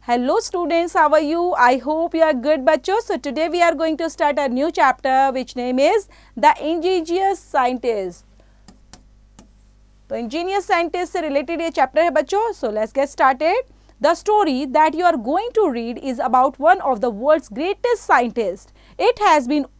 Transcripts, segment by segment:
Hello students, how are you? I hope you are good bachcho. So today we are going to start a new chapter which name is The Ingenious Scientist. तो Angénieux scientist से related ये chapter है बच्चों. So let's get started. The story that you are going to read is about one of the world's greatest scientists. It has been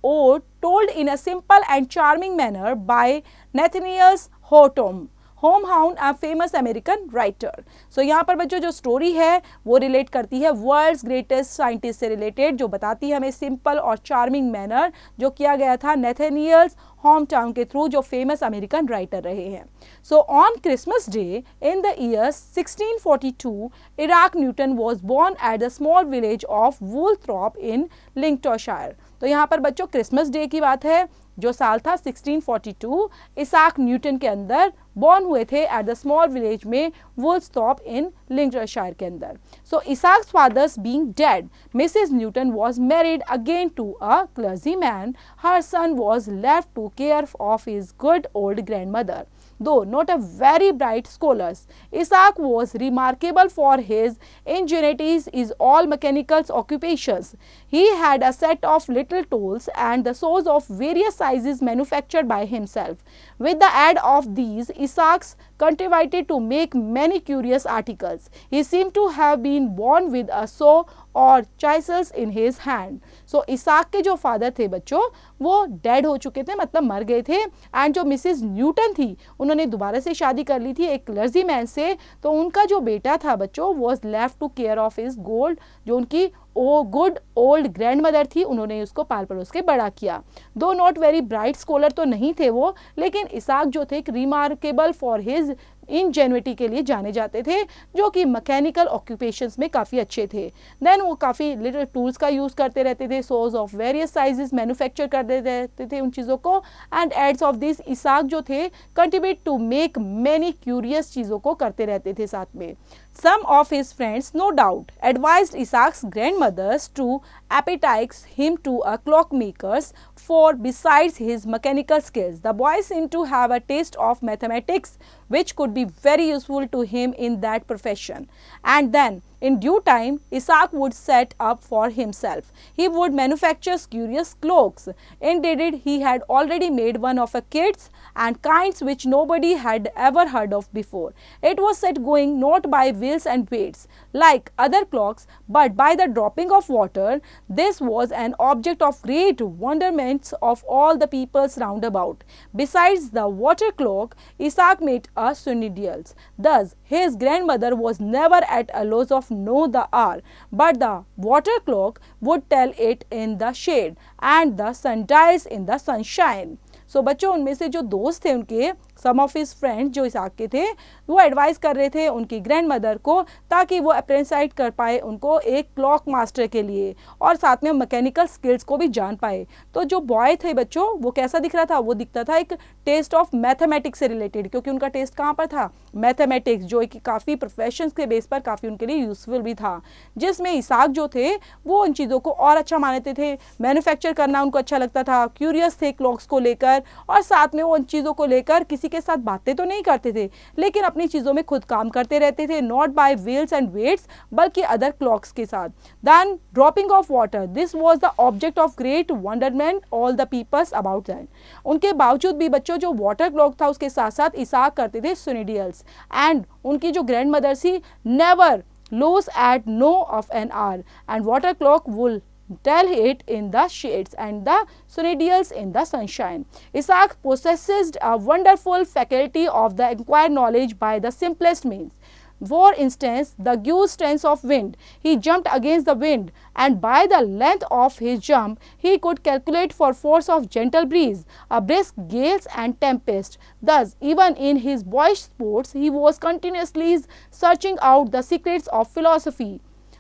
told in a simple and charming manner by Nathaniel Hawthorne. होमहाउंड a famous American writer. So यहाँ पर बच्चों जो story है वो relate करती है world's greatest scientist से रिलेटेड, जो बताती है हमें सिंपल और चार्मिंग मैनर, जो किया गया था नेथेनियल होमटाउन के थ्रू, जो फेमस अमेरिकन राइटर रहे हैं. So on Christmas day in the year 1642 Isaac Newton was born at the small village of Woolsthorpe in Lincolnshire. तो यहाँ पर बच्चों क्रिसमस डे की बात है, जो साल था 1642. इसाक न्यूटन के अंदर बॉर्न हुए थे एट द स्मॉल विलेज में वुलथ्रॉप इन लिंकटनशायर के अंदर. So Isaac's father's being dead, Mrs Newton was married again to a clergyman. Her son was left to care of his good old grandmother. Though not a very bright scholar, Isaac was remarkable for his ingenuity in all mechanical occupations. He had a set of little tools and the saws of various sizes manufactured by himself. With the aid of these, Isaac contributed to make many curious articles. He seemed to have been born with a saw और chisels in his hand. So Isaac के जो father थे बच्चों वो dead हो चुके थे, मतलब मर गए थे. एंड जो मिसिस न्यूटन थी उन्होंने दोबारा से शादी कर ली थी एक क्लर्जी मैन से. तो उनका जो बेटा था बच्चों was left to care of his gold, जो उनकी गुड ओल्ड ग्रैंड मदर थी, उन्होंने उसको पाल पड़ोस के बड़ा किया. दो नॉट वेरी ब्राइट स्कॉलर तो नहीं थे वो, लेकिन इसाक जो थे रिमार्केबल फॉर हिज इंजेन्युइटी के लिए जाने जाते थे, जो कि मैकेनिकल ऑक्यूपेशंस में काफ़ी अच्छे थे. देन वो काफ़ी लिटिल टूल्स का यूज़ करते रहते थे, saws of various sizes manufacture करते रहते थे उन चीज़ों को. And aids of this Isaac जो थे contribute to make many curious चीज़ों को करते रहते थे साथ में. Some of his friends, no doubt, advised Isaac's grandmothers to apprentice him to a clockmaker's, for besides his mechanical skills, the boy seemed to have a taste of mathematics, which could be very useful to him in that profession. And then, in due time, Isaac would set up for himself. He would manufacture curious clocks. Indeed, he had already made one of a kits and kinds which nobody had ever heard of before. It was set going not by wheels and weights, like other clocks, but by the dropping of water. This was an object of great wonderment of all the peoples round about. Besides the water clock, Isaac made a sundials. Thus, his grandmother was never at a loss of know the hour, but the water clock would tell it in the shade and the sundials in the sunshine. सो बच्चों उनमें से जो दोस्त थे उनके, सम of his friends जो Isaac के थे, वो एडवाइस कर रहे थे उनकी ग्रैंड मदर को ताकि वो अप्रेंटिस कर पाए उनको एक क्लॉक मास्टर के लिए, और साथ में मैकेनिकल स्किल्स को भी जान पाए. तो जो बॉय थे बच्चों वो कैसा दिख रहा था, वो दिखता था एक टेस्ट ऑफ मैथमेटिक्स से रिलेटेड, क्योंकि उनका टेस्ट कहाँ पर था, मैथमेटिक्स, जो कि काफ़ी प्रोफेशंस के बेस पर काफ़ी उनके लिए यूजफुल भी था. जिसमें इसाक जो थे वो उन चीज़ों को और अच्छा मानते थे, मैन्युफैक्चर करना उनको अच्छा लगता था, क्यूरियस थे क्लॉक्स को लेकर, और साथ में वो उन चीज़ों को लेकर किसी के साथ बातें तो नहीं करते थे, लेकिन अपनी चीज़ों में खुद काम करते रहते थे, not by wheels and weights, बल्कि अदर क्लॉक्स के साथ. Then dropping of water, this was the object of great wonderment all the peoples about that. उनके बावजूद भी बच्चों जो वाटर क्लॉक था उसके साथ साथ इसाक करते थे सुनिडियल्स. एंड उनकी जो ग्रैंड मदर थी never lose at no of an hour, and water clock will tell it in the shades and the sundials in the sunshine. Isaac possessed a wonderful faculty of the acquired knowledge by the simplest means. For instance, the gust strength of wind. He jumped against the wind, and by the length of his jump, he could calculate for force of gentle breeze, a brisk gales and tempest. Thus, even in his boyish sports, he was continuously searching out the secrets of philosophy.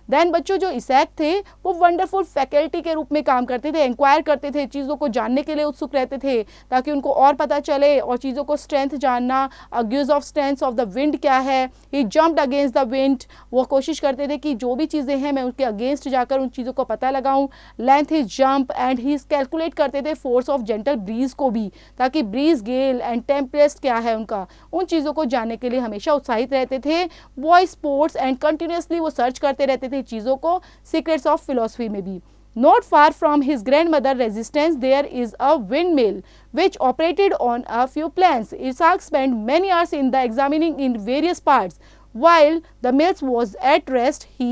Then बच्चों जो Isaac थे वो wonderful faculty के रूप में काम करते थे, इंक्वायर करते थे, चीज़ों को जानने के लिए उत्सुक रहते थे ताकि उनको और पता चले, और चीज़ों को स्ट्रेंथ जानना, argues of strength of the wind क्या है. He jumped against the wind, वो कोशिश करते थे कि जो भी चीज़ें हैं मैं उनके अगेंस्ट जाकर उन चीज़ों को पता लगाऊं. Length he jump, and he calculate करते थे फोर्स ऑफ जेंटल ब्रीज को भी, ताकि ब्रीज, गेल एंड टेम्परेस्ट क्या है उनका, उन चीज़ों को जानने के लिए हमेशा उत्साहित रहते थे. बॉय स्पोर्ट्स एंड कंटिन्यूसली वो सर्च करते रहते थे सारी चीज़ों को, सीक्रेट्स ऑफ फिलोसफी में भी। Not far from his grandmother's residence there is a windmill which operated on a few plants. Isaac spent many hours in the examining in various parts. While the mill was at rest, he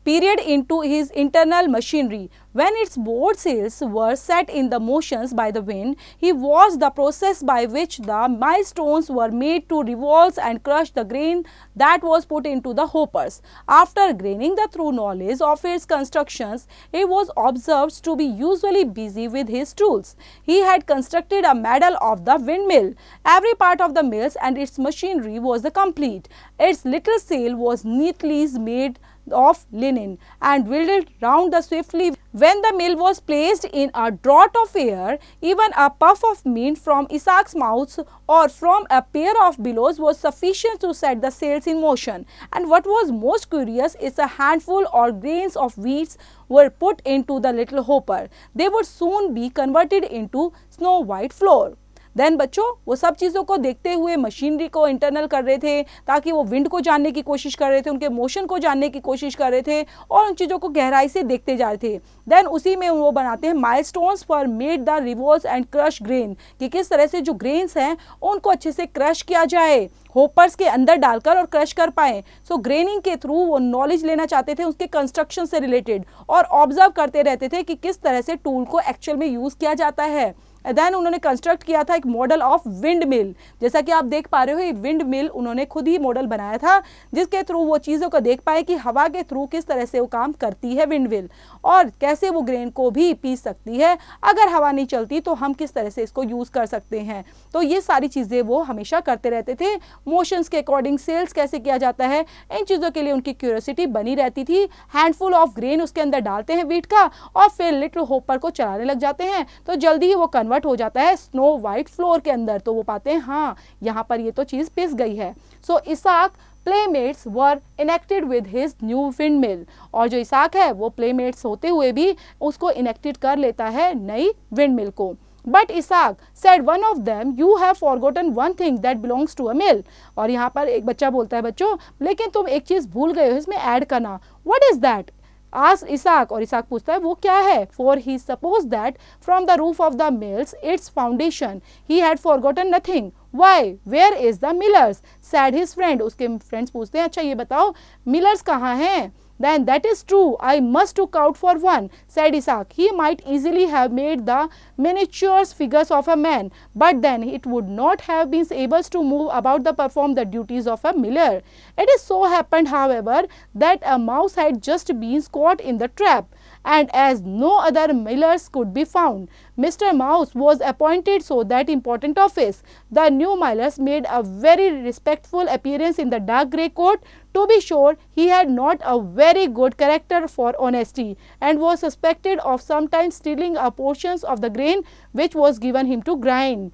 period into his internal machinery. When its board sails were set in the motions by the wind, he watched the process by which the millstones were made to revolve and crush the grain that was put into the hoppers. After gaining the true knowledge of its constructions, he was observed to be usually busy with his tools. He had constructed a model of the windmill. Every part of the mills and its machinery was complete. Its little sail was neatly made of linen and whirled round the swiftly. When the mill was placed in a draught of air, even a puff of wind from Isaac's mouth or from a pair of bellows was sufficient to set the sails in motion. And what was most curious is a handful or grains of wheat were put into the little hopper. They would soon be converted into snow white flour. Then बच्चों वो सब चीज़ों को देखते हुए machinery को internal कर रहे थे ताकि वो विंड को जानने की कोशिश कर रहे थे, उनके मोशन को जानने की कोशिश कर रहे थे और उन चीज़ों को गहराई से देखते जा रहे थे। देन उसी में वो बनाते हैं milestones for made the revolts and crush grain, कि किस तरह से जो ग्रेन्स हैं उनको अच्छे से क्रश किया जाए, होपर्स के अंदर डालकर और क्रश कर पाए। सो ग्रेनिंग के थ्रू वो नॉलेज लेना चाहते थे उसके कंस्ट्रक्शन से रिलेटेड और ऑब्जर्व करते रहते थे कि किस तरह से टूल को एक्चुअल में यूज़ किया जाता है। देन उन्होंने कंस्ट्रक्ट किया था एक मॉडल ऑफ विंड मिल, जैसा कि आप देख पा रहे हो ये विंड मिल उन्होंने खुद ही मॉडल बनाया था जिसके थ्रू वो चीज़ों को देख पाए कि हवा के थ्रू किस तरह से वो काम करती है विंड मिल और कैसे वो ग्रेन को भी पीस सकती है। अगर हवा नहीं चलती तो हम किस तरह से इसको यूज़ कर सकते हैं। तो ये सारी चीज़ें वो हमेशा करते रहते थे। मोशंस के अकॉर्डिंग सेल्स कैसे किया जाता है, इन चीज़ों के लिए उनकी क्यूरियोसिटी बनी रहती थी। हैंडफुल ऑफ ग्रेन उसके अंदर डालते हैं वीट का और फिर लिटिल होपर को चलाने लग जाते हैं तो जल्दी ही वो कन्वर्ट हो जाता है स्नो वाइट फ्लोर के अंदर। तो वो पाते हैं हाँ यहाँ पर ये तो चीज़ पिस गई है। So Isaac playmates were enacted with his new wind mill, और जो इसाक है वो प्लेमेट्स होते हुए भी उसको इनेक्टेड कर लेता है नई विंड मिल को। But Isaac said one of them, you have forgotten one thing that belongs to a mill. और यहाँ पर एक बच्चा बोलता है बच्चों लेकिन तुम एक चीज़ भूल गए हो इसमें ऐड करना। What is that? Asked Isaac, और इसाक पूछता है वो क्या है। For he supposed that from the roof of the mills, its foundation, he had forgotten nothing. Why? Where is the millers? Said his friend. उसके friends पूछते हैं अच्छा ये बताओ मिलर्स कहाँ हैं। Then that is true. I must look out for one, said Isaac. He might easily have made the miniature figures of a man, but then it would not have been able to move about to perform the duties of a miller. It is so happened, however, that a mouse had just been caught in the trap, and as no other millers could be found, Mr. Mouse was appointed to that important office. The new millers made a very respectful appearance in the dark grey coat. To be sure, he had not a very good character for honesty and was suspected of sometimes stealing a portions of the grain which was given him to grind.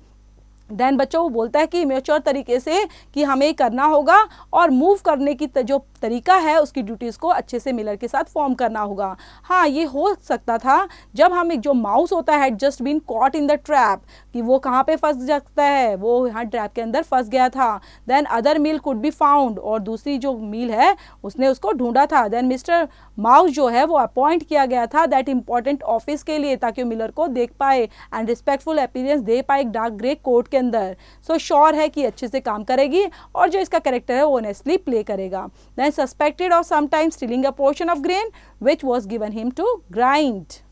Then बच्चों वो बोलता है कि mature तरीके से कि हमें करना होगा और मूव करने की जो तरीका है उसकी ड्यूटीज़ को अच्छे से मिलर के साथ फॉर्म करना होगा। हाँ ये हो सकता था जब हम एक जो माउस होता है just been caught in the trap, कि वो कहाँ पे फंस जाता है, वो यहाँ ट्रैप के अंदर फंस गया था। Then other meal could be found, और दूसरी जो मील है उसने उसको ढूंढा था। देन मिस्टर माउस जो है वो अपॉइंट किया गया था दैट इंपॉर्टेंट ऑफिस के लिए ताकि वो मिलर को देख पाए एंड रिस्पेक्टफुल अपीयरेंस दे पाए एक डार्क ग्रे कोट के अंदर। सो श्योर है कि अच्छे से काम करेगी और जो इसका कैरेक्टर है वो ऑनेस्टली प्ले करेगा। Then suspected of sometimes stealing a portion of grain which was given him to grind.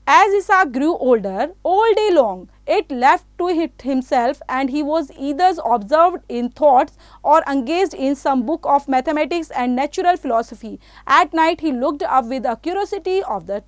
As Isaac grew older, all day long, it left to himself, and he was either absorbed in thoughts or engaged in some book of mathematics and natural philosophy. At night, he looked up with a curiosity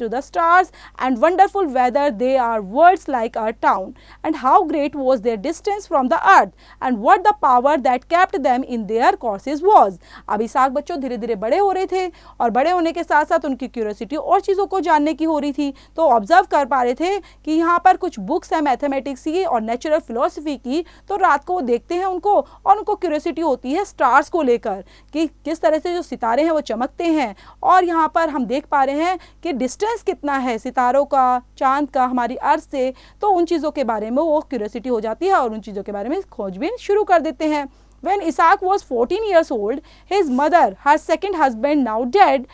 to the stars and wonderful whether they are worlds like our town, and how great was their distance from the earth, and what the power that kept them in their courses was. अब Isaac बच्चों धीरे धीरे बड़े हो रहे थे और बड़े होने के साथ साथ उनकी क्यूरियोसिटी और चीज़ों को जानने की हो रही थी। तो ऑब्जर्व कर पा रहे थे कि यहाँ पर कुछ बुक्स हैं मैथमेटिक्स की और नेचुरल फिलोसफी की, तो रात को वो देखते हैं उनको और उनको क्यूरियोसिटी होती है स्टार्स को लेकर कि किस तरह से जो सितारे हैं वो चमकते हैं। और यहाँ पर हम देख पा रहे हैं कि डिस्टेंस कितना है सितारों का, चांद का हमारी अर्थ से, तो उन चीज़ों के बारे में वो क्यूरियोसिटी हो जाती है और उन चीज़ों के बारे में खोजबीन शुरू कर देते हैं। When Isaac was 14 years old, his mother, her second husband now dead,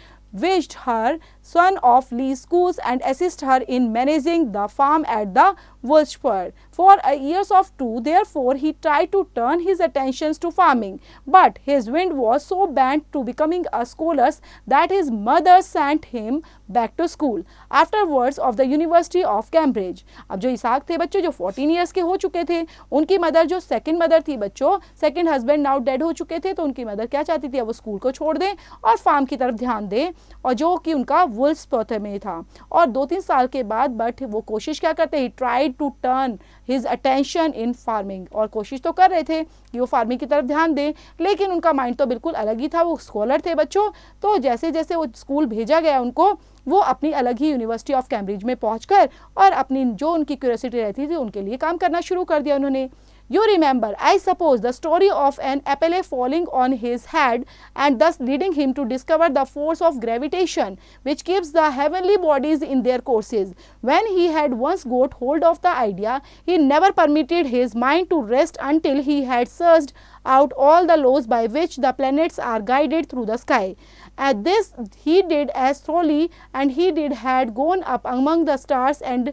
wished her son of leave schools and assist her in managing the farm at the Wolfsburg. For years of two, therefore, he tried to turn his attentions to farming, but his wind was so bent to becoming a scholar that his mother sent him back to school afterwards of the University of Cambridge. अब जो Isaac थे बच्चों, जो 14 years के हो चुके थे, उनकी मदर जो सेकंड मदर थी बच्चों, सेकंड हस्बैंड नाउ डेड हो चुके थे, तो उनकी मदर क्या चाहती थी, अब वो स्कूल को छोड़ दें और फार्म की तरफ ध्यान दें, और जो कि उनका वुल्फ्सबर्ग में था। और 2-3 साल के बाद बट वो कोशिश क्या करते, ही tried to turn his attention in farming, और कोशिश तो कर रहे थे कि वो फार्मिंग की तरफ ध्यान दें, लेकिन उनका माइंड तो बिल्कुल अलग ही था। वो स्कॉलर थे बच्चों, तो जैसे जैसे वो स्कूल भेजा गया उनको, वो अपनी अलग ही यूनिवर्सिटी ऑफ कैम्ब्रिज में पहुंचकर और अपनी जो उनकी क्यूरियोसिटी रहती थी उनके लिए काम करना शुरू कर दिया उन्होंने। You remember, I suppose, the story of an apple falling on his head and thus leading him to discover the force of gravitation which keeps the heavenly bodies in their courses. When he had once got hold of the idea, he never permitted his mind to rest until he had searched out all the laws by which the planets are guided through the sky. And this he did as thoroughly and he did had gone up among the stars and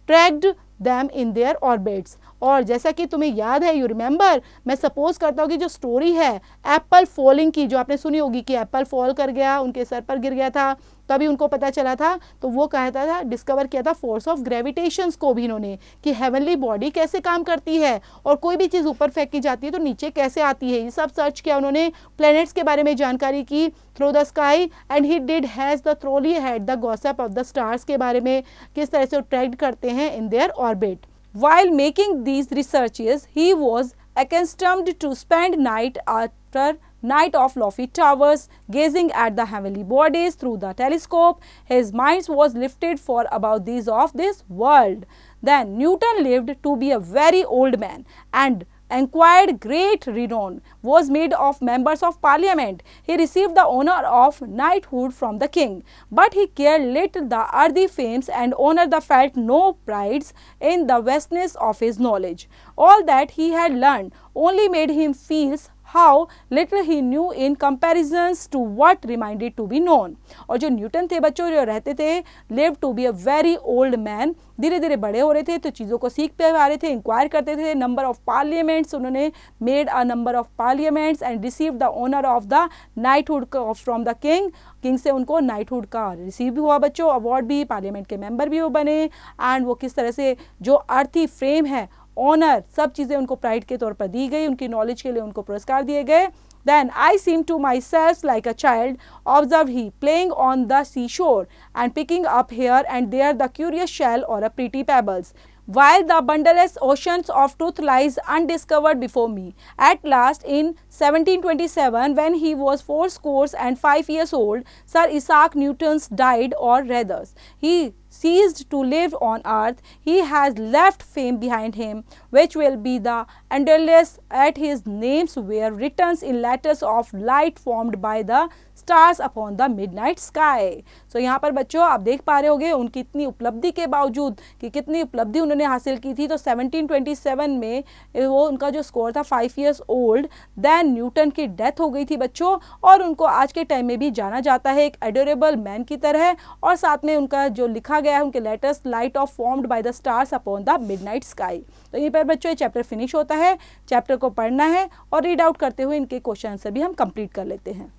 tracked them in their orbits. और जैसा कि तुम्हें याद है, you remember, मैं suppose करता हूँ कि जो स्टोरी है एप्पल फॉलिंग की, जो आपने सुनी होगी कि एप्पल फॉल कर गया, उनके सर पर गिर गया था, तभी उनको पता चला था, तो वो कहता था, डिस्कवर किया था फोर्स ऑफ ग्रेविटेशंस को भी इन्होंने, कि हेवनली बॉडी कैसे काम करती है और कोई भी चीज़ ऊपर फेंकी जाती है तो नीचे कैसे आती है, ये सब सर्च किया उन्होंने। प्लैनेट्स के बारे में जानकारी की through the sky, and he did has the thoroughly had the gossip of the stars के बारे में, किस तरह से वो ट्रैक करते हैं in their orbit. While making these researches, he was accustomed to spend night after night of lofty towers, gazing at the heavenly bodies through the telescope. His mind was lifted for about these of this world. Then Newton lived to be a very old man and acquired great renown, was made of members of parliament. He received the honor of knighthood from the king, but he cared little the earthly fames and honor the felt no prides in the vastness of his knowledge. All that he had learned only made him feel how little he knew in comparisons to what remained to be known. और जो Newton थे बच्चों, जो रहते थे live to be a very old man, धीरे धीरे बड़े हो रहे थे तो चीज़ों को सीख पे आ रहे थे, इंक्वायर करते थे, नंबर ऑफ पार्लियामेंट्स, उन्होंने made a number of parliaments and receive the honour of the knighthood from the king से उनको नाइटहुड का रिसीव भी हुआ बच्चों, अवार्ड भी, पार्लियामेंट के मेंबर भी वो बने, एंड वो किस तरह से जो अर्थी फ्रेम है, ऑनर, सब चीज़ें उनको प्राइड के तौर पर दी गई, उनकी नॉलेज के लिए उनको पुरस्कार दिए गए। Then I seemed to myself like a child, observed he, playing on the seashore and picking up here and there the curious shell or a pretty pebbles, while the boundless oceans of truth lies undiscovered before me. At last, in 1727, when he was 85 years old, Sir Isaac Newton died, or rather, he ceased to live on earth. He has left fame behind him, which will be the endless. At his names were written in letters of light formed by the stars upon the midnight sky. So यहाँ पर बच्चों आप देख पा रहे होंगे उनकी इतनी उपलब्धि के बावजूद कि कितनी उपलब्धि उन्होंने हासिल की थी, तो 1727 में वो उनका जो स्कोर था 5 years old, देन न्यूटन की डेथ हो गई थी बच्चों, और उनको आज के टाइम में भी जाना जाता है एक एडोरेबल मैन की तरह, और साथ में उनका जो लिखा गया है उनके letters light of formed by the stars upon the midnight sky. तो यहीं पर बच्चों ये चैप्टर फिनिश होता है, चैप्टर को पढ़ना है और रीड आउट करते हुए इनके क्वेश्चन आंसर भी हम कंप्लीट कर लेते हैं।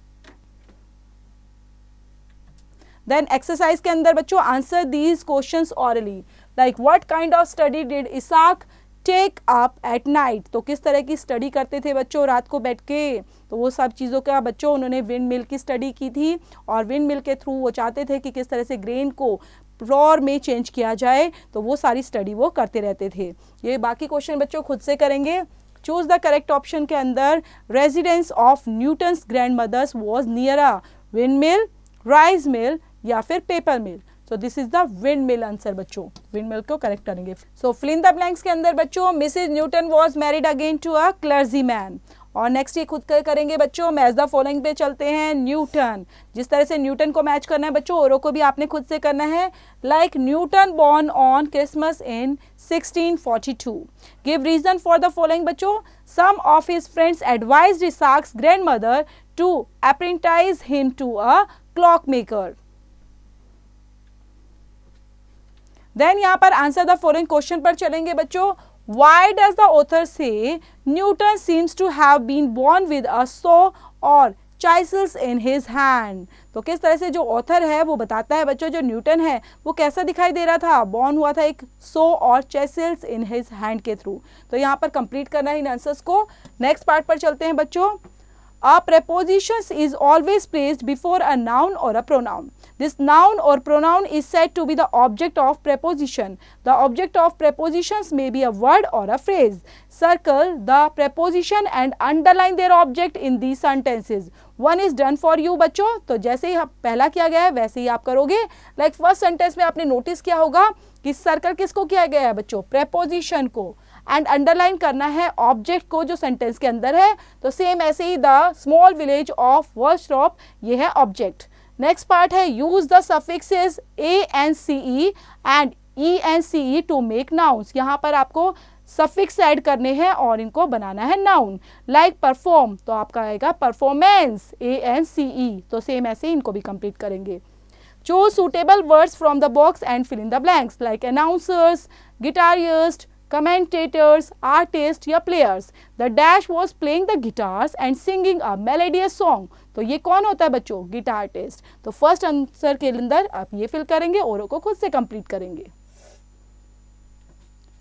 देन एक्सरसाइज के अंदर बच्चों answer these questions orally, like what kind of study did Isaac take up at night, तो किस तरह की स्टडी करते थे बच्चों रात को बैठ के, तो वो सब चीज़ों का बच्चों उन्होंने विंड मिल की स्टडी की थी, और विंड मिल के थ्रू वो चाहते थे कि किस तरह से ग्रेन को फ्लोर में चेंज किया जाए, तो वो सारी स्टडी वो करते रहते थे। ये बाकी क्वेश्चन बच्चों खुद से करेंगे। चूज द करेक्ट ऑप्शन के अंदर residence of Newton's grandmother's was near a windmill, rice mill या फिर paper mill. So this is the windmill answer बच्चों, विंड मिल को करेक्ट करेंगे। So fill in the blanks के अंदर बच्चों Mrs Newton was married again to a clergyman. और next ये खुद करेंगे बच्चों, मैच द फॉलोइंग पे चलते हैं। न्यूटन, जिस तरह से न्यूटन को मैच करना है बच्चों, औरों को भी आपने खुद से करना है। Like Newton born on Christmas in 1642। Give reason for the following बच्चों। Some of his friends advised Isaac's grandmother to apprentice him to a clockmaker. Then यहाँ पर आंसर द फॉलोइंग क्वेश्चन पर चलेंगे बच्चों। Why does the author say Newton seems to have been born with a saw or chisels in his hand? तो किस तरह से जो ऑथर है वो बताता है बच्चों, जो न्यूटन है वो कैसा दिखाई दे रहा था, बॉर्न हुआ था एक सो और चेसिल्स इन हिज हैंड के थ्रू। तो यहाँ पर कंप्लीट करना है इन आंसर्स को। नेक्स्ट पार्ट पर चलते हैं बच्चों। A preposition is always placed before a noun or a pronoun. This noun or pronoun is said to be the object of preposition. The object of prepositions may be a word or a phrase. Circle the preposition and underline their object in these sentences. One is done for you बच्चों। तो जैसे ही पहला किया गया है वैसे ही आप करोगे। लाइक फर्स्ट सेंटेंस में आपने नोटिस किया होगा कि सर्कल किसको किया गया है बच्चों, प्रेपोजिशन को, एंड अंडरलाइन करना है ऑब्जेक्ट को जो सेंटेंस के अंदर है। तो सेम ऐसे ही the small village of Woolsthorpe, ये है ऑब्जेक्ट। नेक्स्ट पार्ट है use the suffixes ANCE and ENCE to make nouns. यहाँ पर आपको सफिक्स ऐड करने हैं और इनको बनाना है नाउन। लाइक परफॉर्म, तो आपका आएगा परफॉर्मेंस ANCE। तो सेम ऐसे इनको भी कंप्लीट करेंगे। Choose suitable words from the box and fill in the blanks like announcers, guitarists, commentators, artists या players. The dash was playing the guitars and singing a melodious song. तो ये कौन होता है बच्चों, गिटार टेस्ट। तो first answer के अंदर आप ये फिल करेंगे, औरों को खुद से कंप्लीट करेंगे।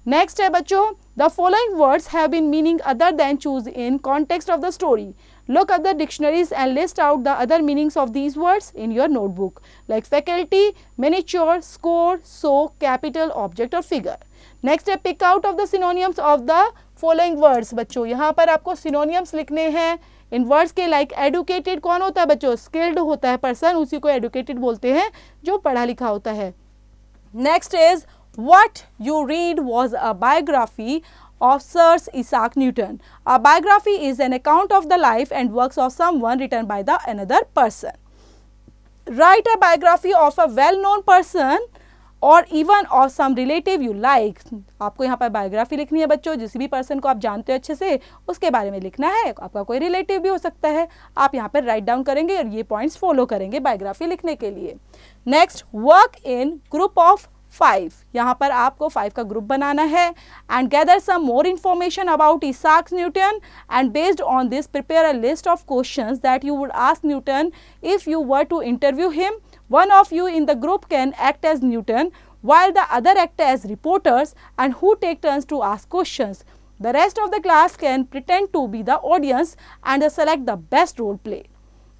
नेक्स्ट है बच्चों, the following words have been meaning other than choose in context of the story. Look up the dictionaries and list out the other meanings of these words in your notebook like faculty, miniature, score, so, capital, object और figure. Next है pick out of the synonyms of the following words. बच्चों यहाँ पर आपको synonyms लिखने हैं इन words के। Like educated कौन होता है बच्चों, स्किल्ड होता है पर्सन, उसी को एडुकेटेड बोलते हैं जो पढ़ा लिखा होता है। Next is what you read was a biography of Sir Isaac Newton. A biography is an account of the life and works of someone written by the another person. Write a biography of a well-known person or even of some relative you like. आपको यहाँ पर biography लिखनी है बच्चों, जिस भी person को आप जानते हो अच्छे से उसके बारे में लिखना है। आपका कोई रिलेटिव भी हो सकता है। आप यहाँ पर राइट डाउन करेंगे और ये पॉइंट्स फॉलो करेंगे बायोग्राफी लिखने के लिए। Next, work in group of 5. यहाँ पर आपको 5 का ग्रुप बनाना है and gather some more information about Isaac Newton and based on this prepare a list of questions that you would ask Newton if you were to interview him. One of you in the group can act as Newton while the other act as reporters and who take turns to ask questions. The rest of the class can pretend to be the audience and select the best role play.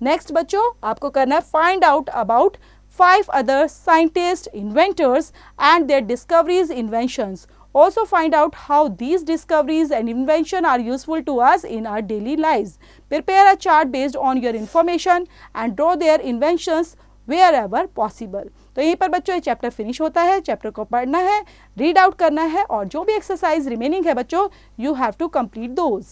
Next बच्चों आपको करना है find out about 5 other scientists, inventors and their discoveries, inventions. Also find out how these discoveries and invention are useful to us in our daily lives. Prepare a chart based on your information and draw their inventions wherever possible. तो यहीं पर बच्चों ये chapter finish होता है। Chapter को पढ़ना है, रीड आउट करना है और जो भी एक्सरसाइज रिमेनिंग है बच्चों, you have to complete those.